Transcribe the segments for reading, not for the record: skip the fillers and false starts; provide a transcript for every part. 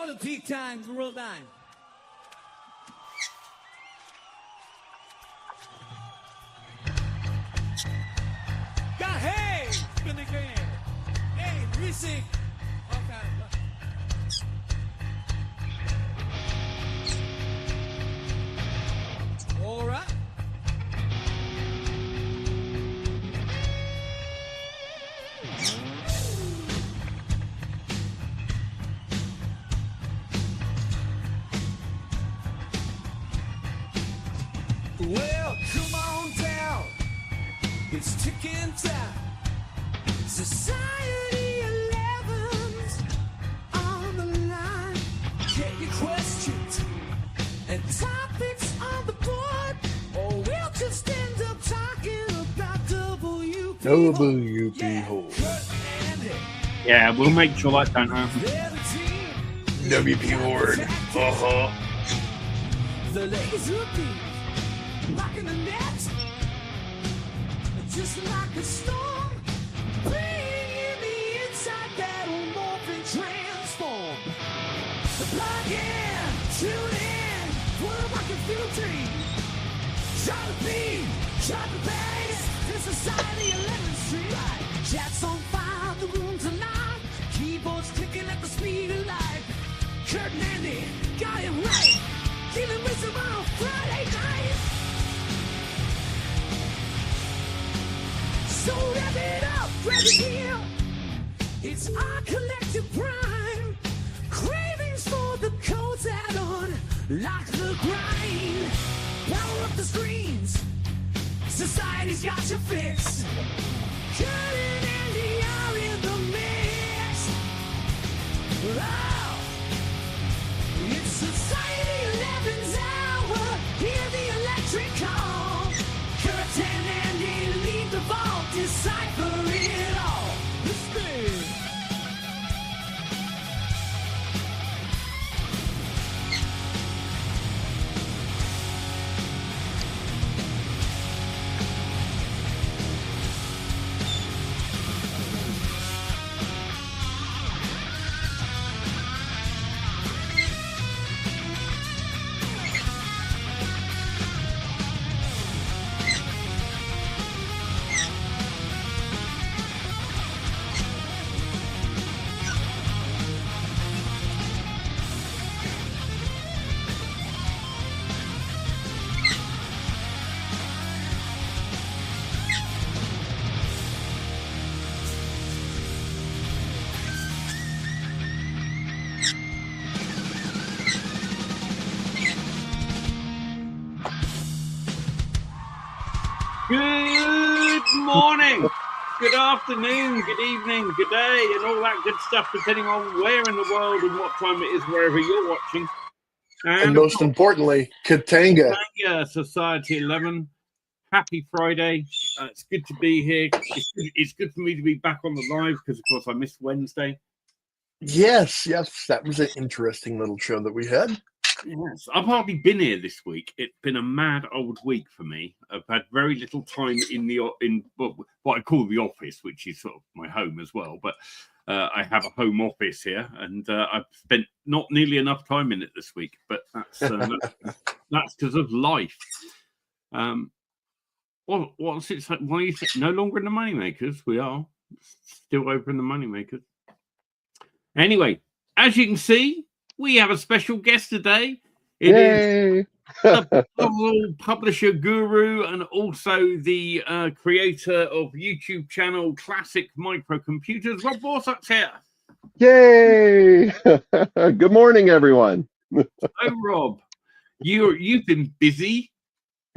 all the peak times, world time. God, hey, spin the can. Hey, re-sing. Okay. All right. Well, come on down. It's ticking time. Society 11's on the line. Get your questions and topics on the board, or we'll just end up talking about WP Hole. Yeah, we'll make sure that don't happen. WP Horde. The laser beam, locking the net, just like a storm, bringing me inside that old morphin' transform. Plug in, tune in, what am I confusing? Try to be, try to base, this society 11th Street. Chat's on fire, the room's alive, keyboards clicking at the speed of light. Kurt and Andy, got him right, giving wisdom on a Friday night. So rev it up, rev it here. It's our collective prime. Cravings for the codes add-on, like the grind. Power up the screens. Society's got you fixed. Kurt and Andy are in the mix. Oh, it's Society 11's hour. Hear the electric call. Kurt and Andy leave the vault, decipher it all. Listen. Good morning, good afternoon, good evening, good day, and all that good stuff, depending on where in the world and what time it is, wherever you're watching. And most importantly, Katanga. Katanga Society 11. Happy Friday. It's good to be here. It's good for me to be back on the live because, of course, I missed Wednesday. Yes, that was an interesting little show that we had. Yes, I've hardly been here this week. It's been a mad old week for me. I've had very little time in what I call the office, which is sort of my home as well. But I have a home office here, and I've spent not nearly enough time in it this week. But that's because of life. What's it? Why are you no longer in the Moneymakers? We are still over in the Moneymakers. Anyway, as you can see, we have a special guest today. It is the publisher guru and also the creator of YouTube channel Classic Microcomputers. Rob Borsuk's here. Yay! Good morning, everyone. Oh, Rob, you've been busy.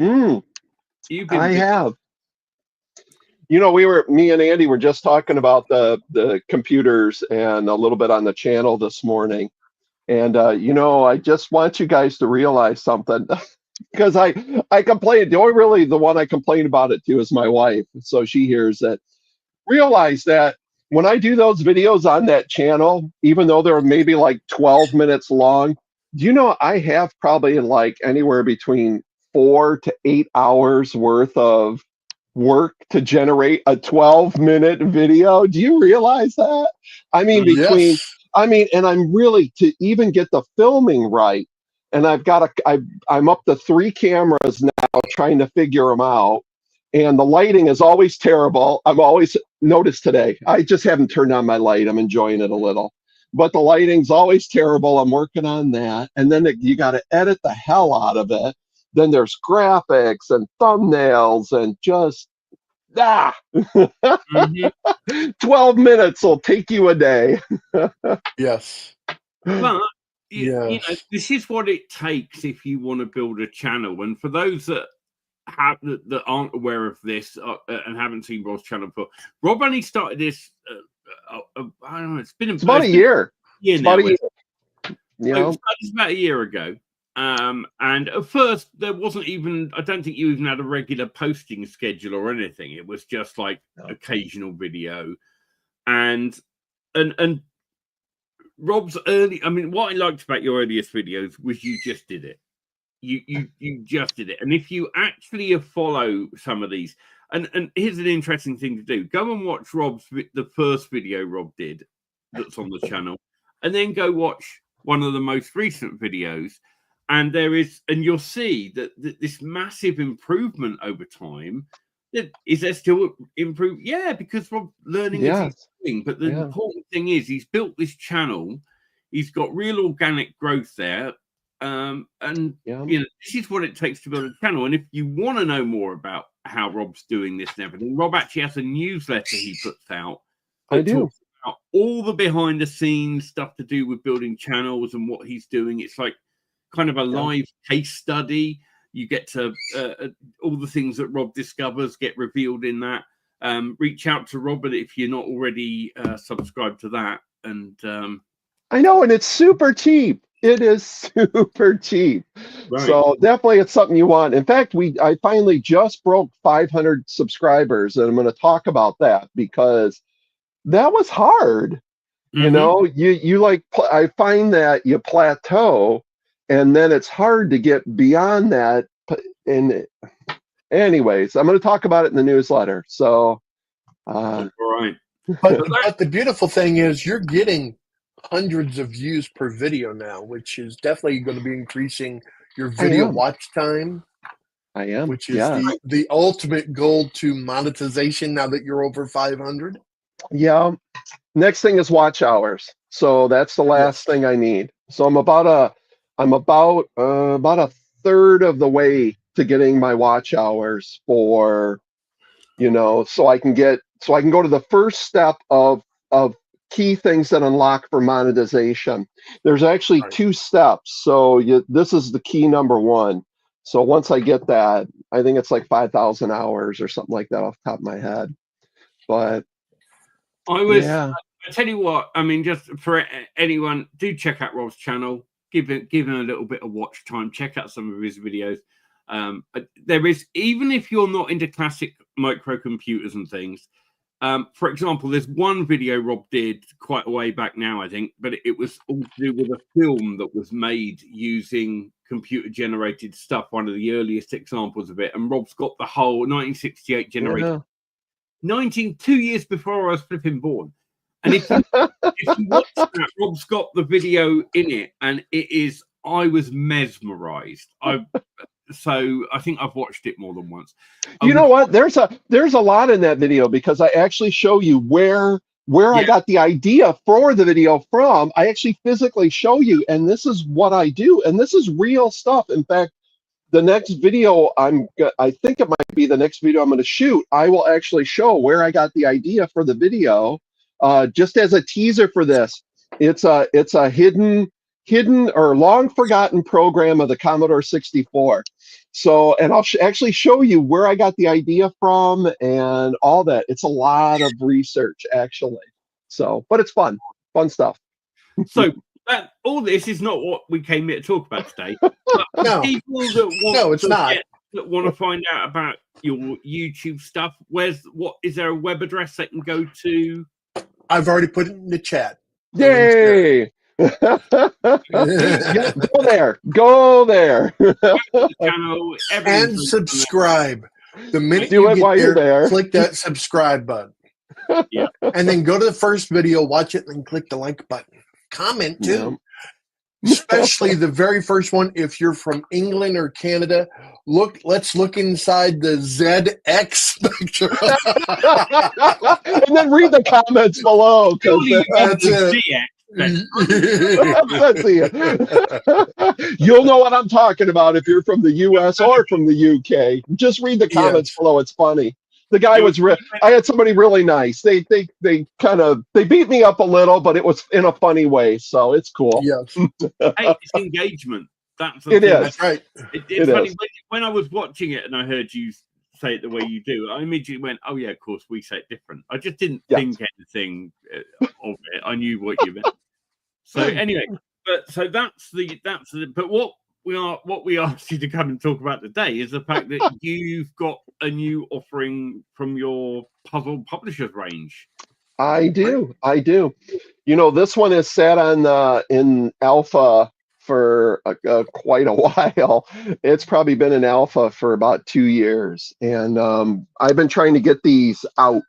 I have. You know, me and Andy were just talking about the computers and a little bit on the channel this morning. And, I just want you guys to realize something because I complain. The one I complain about it to is my wife. So she hears it. Realize that when I do those videos on that channel, even though they're maybe like 12 minutes long, do you know I have probably like anywhere between 4 to 8 hours worth of work to generate a 12-minute video? Do you realize that? I mean, between I mean, and I'm really to even get the filming right. And I'm up to 3 cameras now trying to figure them out. And the lighting is always terrible. I've always noticed today. I just haven't turned on my light. I'm enjoying it a little. But the lighting's always terrible. I'm working on that. And then you got to edit the hell out of it. Then there's graphics and thumbnails and just, Mhm. 12 minutes will take you a day. Yes. But you know, Yes. this is what it takes if you want to build a channel. And for those that aren't aware of this and haven't seen Rob's channel before, Rob only started this. I don't know. It's about a year. Year It's now. about a year. You So know? it started about a year ago. And at first, there wasn't even. I don't think you even had a regular posting schedule or anything. It was just like occasional video, and Rob's early. I mean, what I liked about your earliest videos was you just did it. You just did it. And if you actually follow some of these, and here's an interesting thing to do: go and watch the first video Rob did that's on the channel, and then go watch one of the most recent videos. And you'll see that this massive improvement over time. Is there still improve? Yeah, because Rob learning is his thing. But the important thing is he's built this channel. He's got real organic growth there. And you know, this is what it takes to build a channel. And if you want to know more about how Rob's doing this and everything, Rob actually has a newsletter he puts out. I do. Talks about all the behind the scenes stuff to do with building channels and what he's doing. It's like kind of a live case study. You get to all the things that Rob discovers get revealed in that. Reach out to Robert if you're not already subscribed to that. And I know, and it's super cheap. It is super cheap. Right. So definitely it's something you want. In fact, I finally just broke 500 subscribers, and I'm going to talk about that because that was hard. You know, you like, I find that you plateau and then it's hard to get beyond that. And anyways, I'm going to talk about it in the newsletter. So, all right. But the beautiful thing is you're getting hundreds of views per video now, which is definitely going to be increasing your video watch time. I am. Which is the ultimate goal to monetization now that you're over 500. Yeah. Next thing is watch hours. So that's the last thing I need. So I'm about a third of the way to getting my watch hours for, you know, so I can go to the first step of key things that unlock for monetization. There's actually 2 steps. So this is the key number 1. So once I get that, I think it's like 5,000 hours or something like that off the top of my head. But I tell you what, I mean, just for anyone, do check out Rob's channel. Give him a little bit of watch time. Check out some of his videos. There is, even if you're not into classic microcomputers and things, for example, there's one video Rob did quite a way back now, I think, but it was all to do with a film that was made using computer-generated stuff, one of the earliest examples of it. And Rob's got the whole 1968 generated, 2 years before I was flipping born. And if you watch that, Rob's got the video in it, and it is, I was mesmerized. So I think I've watched it more than once. You know what? There's a lot in that video because I actually show you where I got the idea for the video from. I actually physically show you, and this is what I do, and this is real stuff. In fact, the next video I think it might be the next video I'm going to shoot. I will actually show where I got the idea for the video, just as a teaser for this. It's a hidden or long forgotten program of the Commodore 64. So, and I'll actually show you where I got the idea from and all that. It's a lot of research actually. So, but it's fun stuff. So all this is not what we came here to talk about today. But No. People that want to find out about your YouTube stuff, is there a web address they can go to? I've already put it in the chat. Yay! Go there. Channel, And subscribe. The minute Do you it get while you're there. click that subscribe button. Yeah. And then go to the first video, watch it, and then click the like button. comment Yeah. too. Especially the very first one. If you're from England or Canada, let's look inside the ZX spectrum. And then read the comments below, because Surely you mean That's the it. that's it. You'll know what I'm talking about if you're from the US or from the UK. Just read the comments Yes. below. It's funny. The guy was I had somebody really nice. They kind of beat me up a little, but it was in a funny way. So it's cool. Yes. Hey, it's engagement. That's the It thing. is. That's right. It's It funny is. when I was watching it and I heard you say it the way you do, I immediately went, "Oh yeah, of course we say it different." I just didn't Yes. think anything of it. I knew what you meant. So anyway, but what we asked you to come and talk about today is the fact that you've got a new offering from your Puzzle Publishers range. I do. You know, this one is sat on in alpha for quite a while. It's probably been in alpha for about 2 years, and I've been trying to get these out.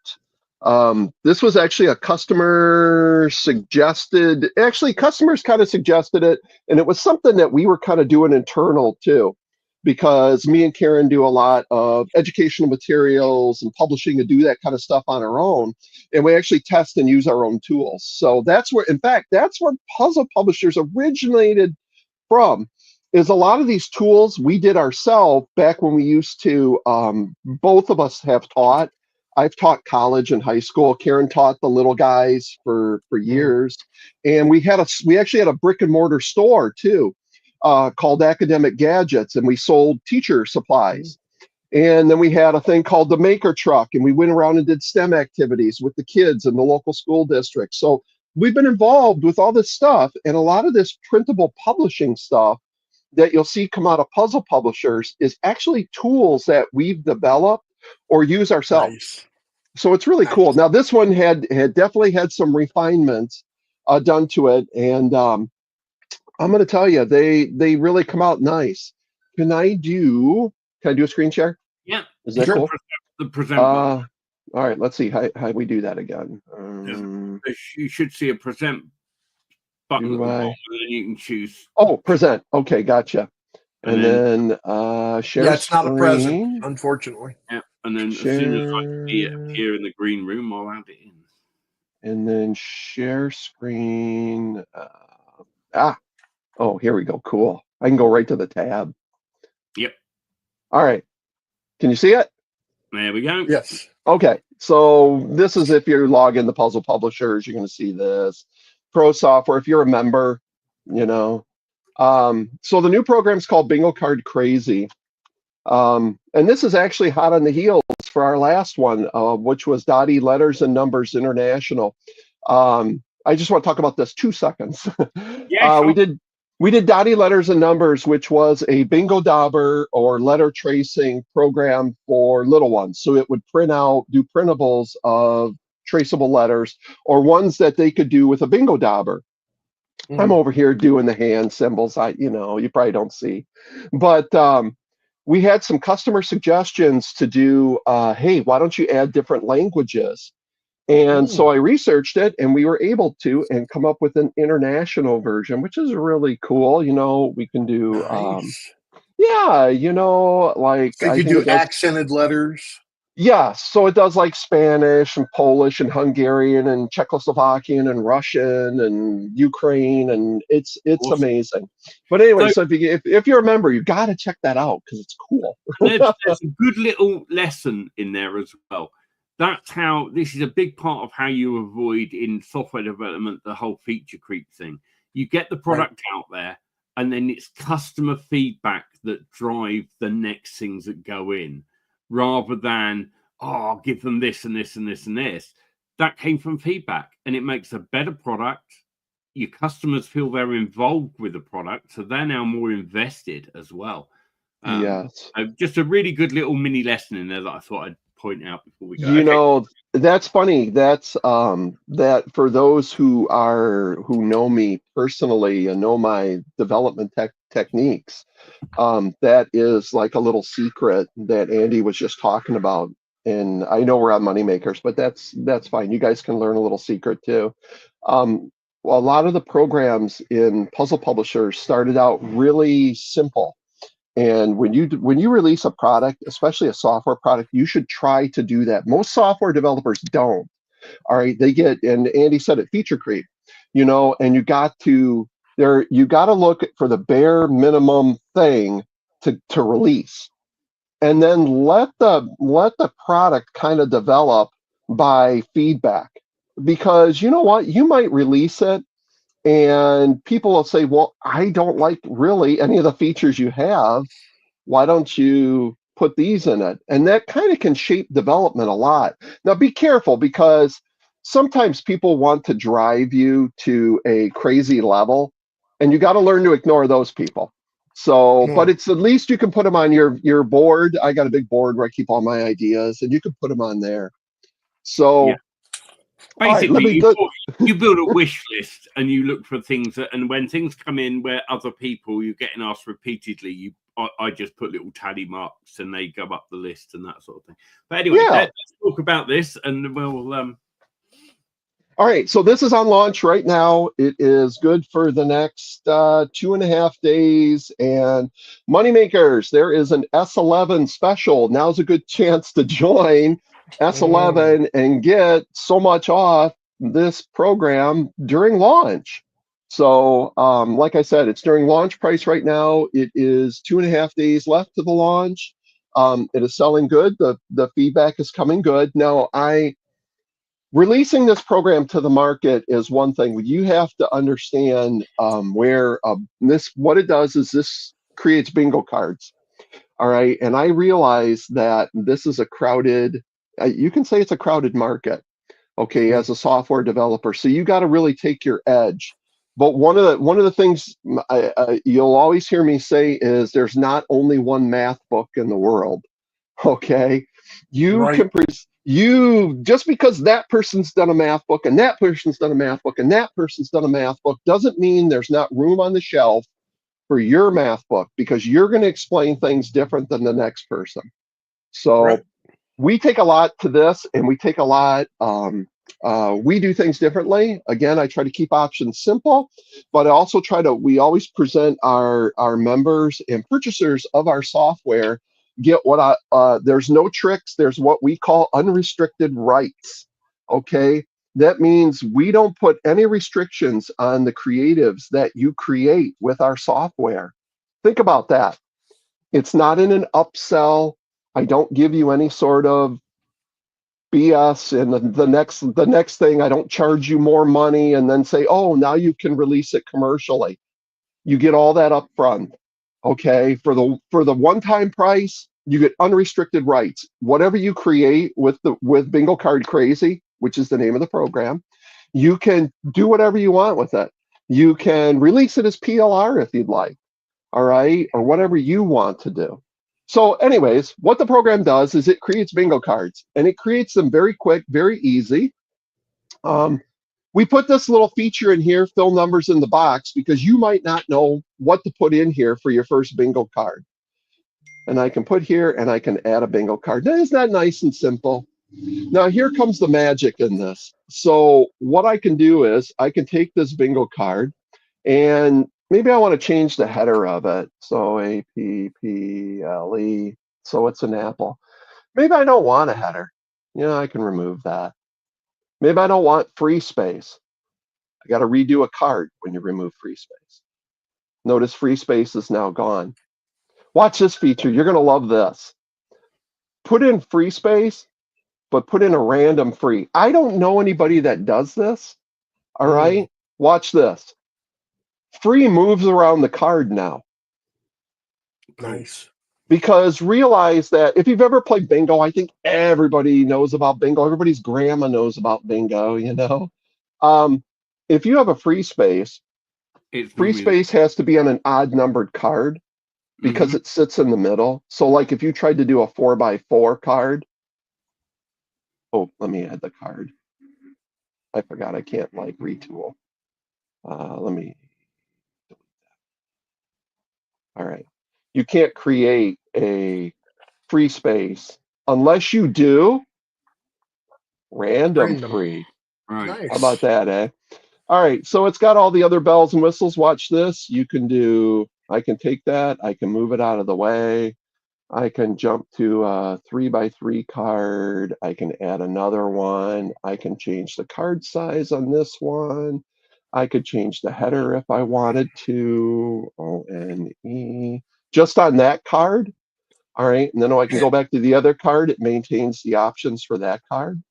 This was actually a customer suggested. Actually, customers kind of suggested it, and it was something that we were kind of doing internal too, because me and Karen do a lot of educational materials and publishing and do that kind of stuff on our own. And we actually test and use our own tools. So that's where, in fact, that's where Puzzle Publishers originated from, is a lot of these tools we did ourselves back when we used to, both of us have taught. I've taught college and high school. Karen taught the little guys for years. And we actually had a brick and mortar store too, called Academic Gadgets, and we sold teacher supplies. And then we had a thing called the Maker Truck, and we went around and did STEM activities with the kids in the local school district. So we've been involved with all this stuff, and a lot of this printable publishing stuff that you'll see come out of Puzzle Publishers is actually tools that we've developed or use ourselves. Nice. So it's really cool. Now this one had definitely had some refinements done to it, and I'm going to tell you, they really come out nice. Can I do a screen share? Yeah. Is that Sure. cool? The present button. All right, let's see how we do that again. You should see a present button at the bottom, and then you can choose. Oh, present. Okay, gotcha. And then share. Yeah, it's not a screen. present, unfortunately. Yeah, and then as soon as I see it appear in the green room, I'll add it in. And then share screen. Oh, here we go. Cool. I can go right to the tab. Yep. All right. Can you see it? There we go. Yes. Okay. So this is if you log in the Puzzle Publishers, you're going to see this. Pro software, if you're a member, you know. So the new program's called Bingo Card Crazy. And this is actually hot on the heels for our last one, which was Dottie Letters and Numbers International. I just want to talk about this 2 seconds. Yeah, sure. We did Dottie Letters and Numbers, which was a bingo dauber or letter tracing program for little ones. So it would do printables of traceable letters, or ones that they could do with a bingo dauber. I'm over here doing the hand symbols. You probably don't see, but we had some customer suggestions to do, hey, why don't you add different languages? And so I researched it, and we were able to and come up with an international version, which is really cool. You know, we can do, Nice. like So you do accented letters. Yeah, so it does like Spanish and Polish and Hungarian and Czechoslovakian and Russian and Ukraine, and it's awesome. Amazing. But anyway, so if you're a member, you've got to check that out because it's cool. There's a good little lesson in there as well. That's how this is a big part of how you avoid in software development the whole feature creep thing. You get the product out there, and then it's customer feedback that drive the next things that go in, rather than I'll give them this and this and this and this. That came from feedback, and it makes a better product. Your customers feel they're involved with the product, so they're now more invested as well. Yes, just a really good little mini lesson in there that I thought I'd point out before we go. You know, that's funny. That's that for those who know me personally and know my development techniques, that is like a little secret that Andy was just talking about. And I know we're on Moneymakers, but that's fine. You guys can learn a little secret too. a lot of the programs in Puzzle Publishers started out really simple. And when you release a product, especially a software product, you should try to do that. Most software developers don't. All right, they get, and Andy said it, feature creep, and you got to look for the bare minimum thing to release, and then let the product kind of develop by feedback. Because you know what, you might release it and people will say, well, I don't like really any of the features you have. Why don't you put these in it? And that kind of can shape development a lot. Now be careful, because sometimes people want to drive you to a crazy level, and you got to learn to ignore those people. So, but it's at least you can put them on your board. I got a big board where I keep all my ideas, and you can put them on there. So, Yeah. Basically, you build a wish list and you look for things and when things come in where other people you're getting asked repeatedly, I just put little tally marks and they go up the list and that sort of thing. But anyway, let's talk about this and we'll All right, so this is on launch right now. It is good for the next 2.5 days. And Moneymakers, there is an S11 special. Now's a good chance to join S11 and get so much off this program during launch. So like I said, it's during launch price right now. It is 2.5 days left to the launch. It is selling good. The feedback is coming good. Now, releasing this program to the market is one thing. You have to understand what it does is this creates bingo cards. All right. And I realize that this is a crowded, you can say it's a crowded market, okay, as a software developer. So you got to really take your edge. But one of the things you'll always hear me say is there's not only one math book in the world. Okay. Just because that person's done a math book and that person's done a math book and that person's done a math book doesn't mean there's not room on the shelf for your math book, because you're going to explain things different than the next person. So we take a lot to this, and we take a lot, we do things differently. Again, I try to keep options simple, but I also we always present our members and purchasers of our software get there's no tricks. There's what we call unrestricted rights. Okay. That means we don't put any restrictions on the creatives that you create with our software. Think about that. It's not in an upsell. I don't give you any sort of BS, and the next thing, I don't charge you more money and then say, oh, now you can release it commercially. You get all that up front. Okay, for the one-time price, you get unrestricted rights. Whatever you create with Bingo Card Crazy, which is the name of the program, you can do whatever you want with it. You can release it as PLR if you'd like, all right, or whatever you want to do. So anyways, what the program does is it creates bingo cards, and it creates them very quick, very easy. We put this little feature in here, fill numbers in the box, because you might not know what to put in here for your first bingo card. And I can put here and I can add a bingo card. Now, isn't that nice and simple? Now, here comes the magic in this. So what I can do is I can take this bingo card, and maybe I want to change the header of it. So APPLE, so it's an apple. Maybe I don't want a header. I can remove that. Maybe I don't want free space. I got to redo a card when you remove free space. Notice free space is now gone. Watch this feature. You're going to love this. Put in free space, but put in a random free. I don't know anybody that does this. All right? Watch this. Free moves around the card now. Nice. Because realize that if you've ever played bingo, I think everybody knows about bingo. Everybody's grandma knows about bingo, If you have a free space, free space has to be on an odd numbered card because it sits in the middle. So like if you tried to do a 4x4 card, oh, let me add the card. I forgot I can't retool. Let me delete that. All right. You can't create a free space unless you do random free. Right. Nice. How about that, eh? All right, so it's got all the other bells and whistles. Watch this. I can take that, I can move it out of the way. I can jump to a 3x3 card. I can add another one. I can change the card size on this one. I could change the header if I wanted to. O-N-E. Just on that card. All right, and then I can go back to the other card. It maintains the options for that card.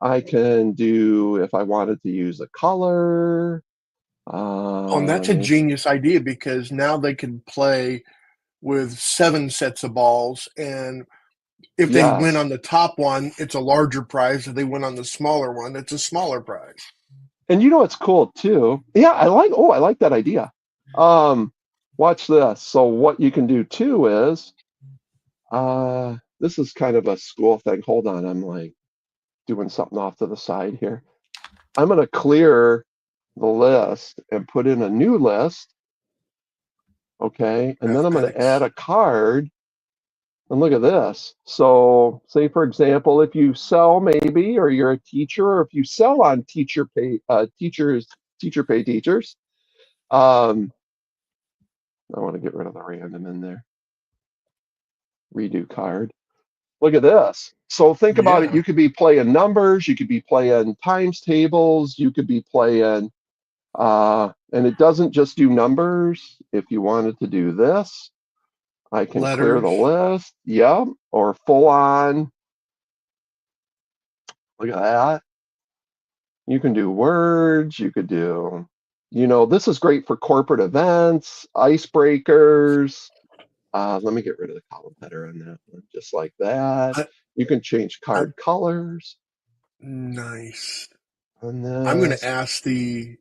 I can do, if I wanted to use a color. And that's a genius idea, because now they can play with 7 sets of balls, and if they Yes. win on the top one, it's a larger prize. If they win on the smaller one, it's a smaller prize. And you know what's cool too? Yeah, I like that idea. Watch this. So what you can do too is, this is kind of a school thing. Hold on, I'm like doing something off to the side here. I'm going to clear the list and put in a new list. Okay, and then I'm going to add a card. And look at this. So say, for example, if you sell maybe, or you're a teacher, or if you sell on teacher pay teachers, I want to get rid of the random in there. Redo card. Look at this. So think about it. You could be playing numbers, you could be playing times tables, you could be playing, and it doesn't just do numbers. If you wanted to do this, I can clear the list. Yep. Or full on. Look at that. You can do words. You could do, this is great for corporate events, icebreakers. Let me get rid of the column header on that one, just like that. You can change card colors. Nice. And then I'm going to ask the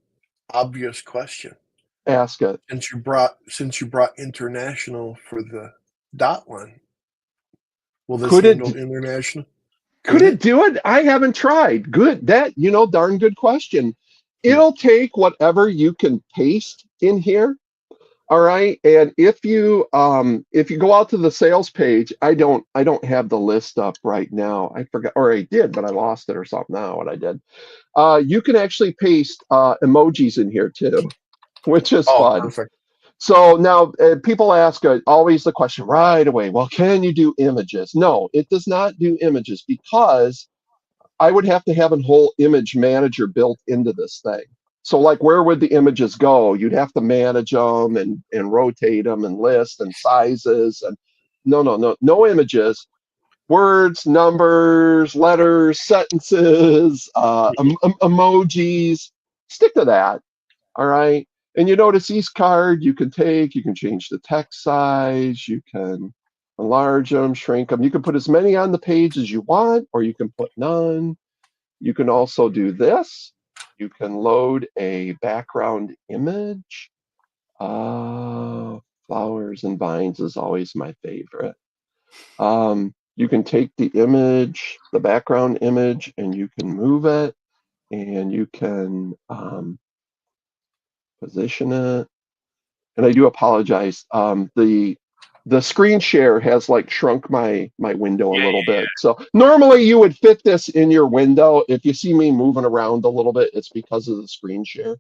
obvious question. Ask it. Since you brought international for the dot one, will this handle international? Could it do it? I haven't tried. Good. Darn good question. It'll take whatever you can paste in here. All right. And if you go out to the sales page, I don't have the list up right now. I forgot, or I did, but I lost it or something. Now what I did. You can actually paste emojis in here too, which is fun. Perfect. So now people ask always the question right away, well, can you do images? No, it does not do images, because I would have to have a whole image manager built into this thing. So like, where would the images go? You'd have to manage them and rotate them and list and sizes. And no images. Words, numbers, letters, sentences, emojis. Stick to that. All right. And you notice each card you can change the text size, you can enlarge them, shrink them. You can put as many on the page as you want, or you can put none. You can also do this. You can load a background image. Flowers and vines is always my favorite. You can take the image, the background image, and you can move it, and you can position it. And I do apologize. The screen share has like shrunk my window a little bit. So normally you would fit this in your window. If you see me moving around a little bit, it's because of the screen share.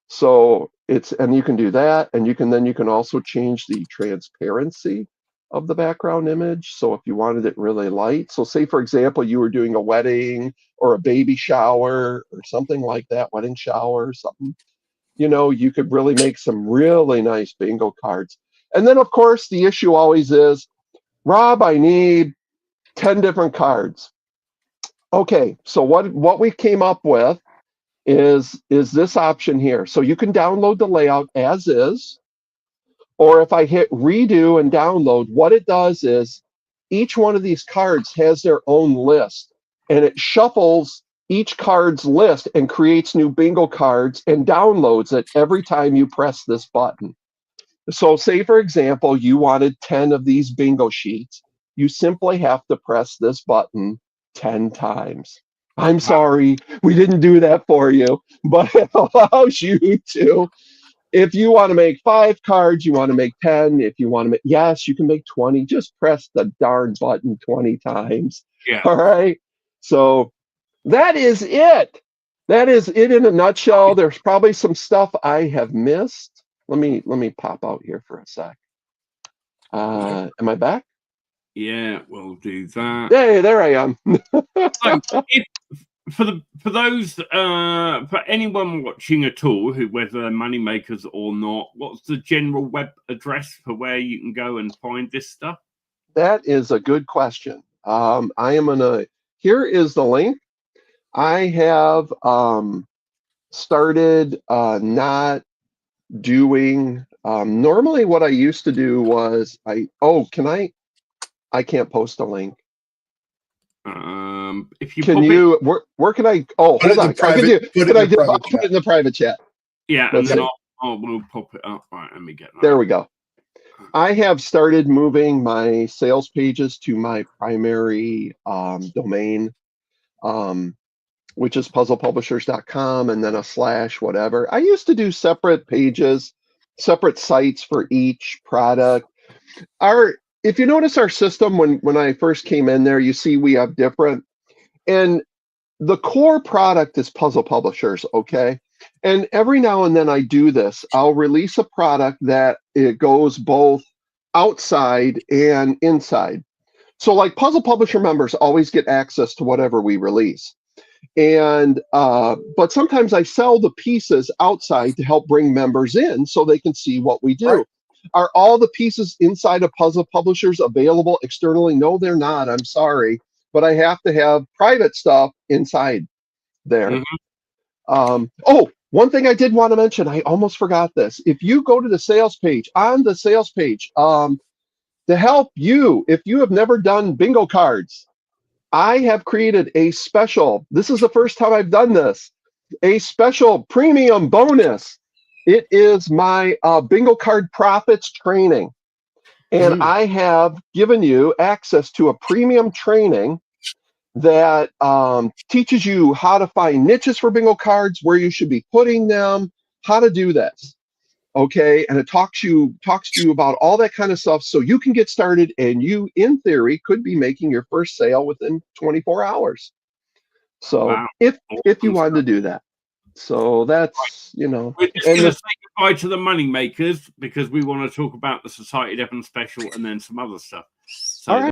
So and you can do that, and you can also change the transparency of the background image. So if you wanted it really light, so say for example you were doing a wedding or a baby shower or something like that, wedding shower or something, you could really make some really nice bingo cards. And then of course the issue always is, Rob, I need 10 different cards. Okay, so what we came up with is this option here. So you can download the layout as is, or if I hit redo and download, what it does is each one of these cards has their own list, and it shuffles each card's list and creates new bingo cards and downloads it every time you press this button. So say, for example, you wanted 10 of these bingo sheets. You simply have to press this button 10 times. I'm sorry, we didn't do that for you, but it allows you to, if you want to make 5 cards, you want to make 10. If you want to make, yes, you can make 20. Just press the darn button 20 times. Yeah. All right. So that is it. that is it in a nutshell. There's probably some stuff I have missed. Let me pop out here for a sec. Am I back? Yeah, we'll do that. Hey, there I am. So, for those for anyone watching at all, who whether they're moneymakers or not, what's the general web address for where you can go and find this stuff? That is a good question. Here is the link. I have started not doing, normally what I used to do was I can't post a link. If you where can I, hold on. I'll put it in the private chat. Yeah, and then we'll pop it up. Right, let me get that. There we go. I have started moving my sales pages to my primary domain, which is puzzlepublishers.com, and then a / whatever. I used to do separate pages, separate sites for each product. If you notice our system, when I first came in there, you see we have different, and the core product is Puzzle Publishers, okay? And every now and then I do this. I'll release a product that it goes both outside and inside. So like Puzzle Publisher members always get access to whatever we release. And but sometimes I sell the pieces outside to help bring members in so they can see what we do. Right. Are all the pieces inside of Puzzle Publishers available externally? No, they're not. I'm sorry, but I have to have private stuff inside there. Mm-hmm. Oh, one thing I did want to mention, I almost forgot this. If you go to the sales page, on the sales page, to help you, if you have never done bingo cards, I have created a special, this is the first time I've done this, a special premium bonus. It is my bingo card profits training. And I have given you access to a premium training that teaches you how to find niches for bingo cards, where you should be putting them, how to do this. Okay, and it talks to you about all that kind of stuff so you can get started, and you, in theory, could be making your first sale within 24 hours. So wow. if you wanted to do that. So that's, you know. We're just going to say goodbye to the money makers because we want to talk about the Society Devon special and then some other stuff. So all right.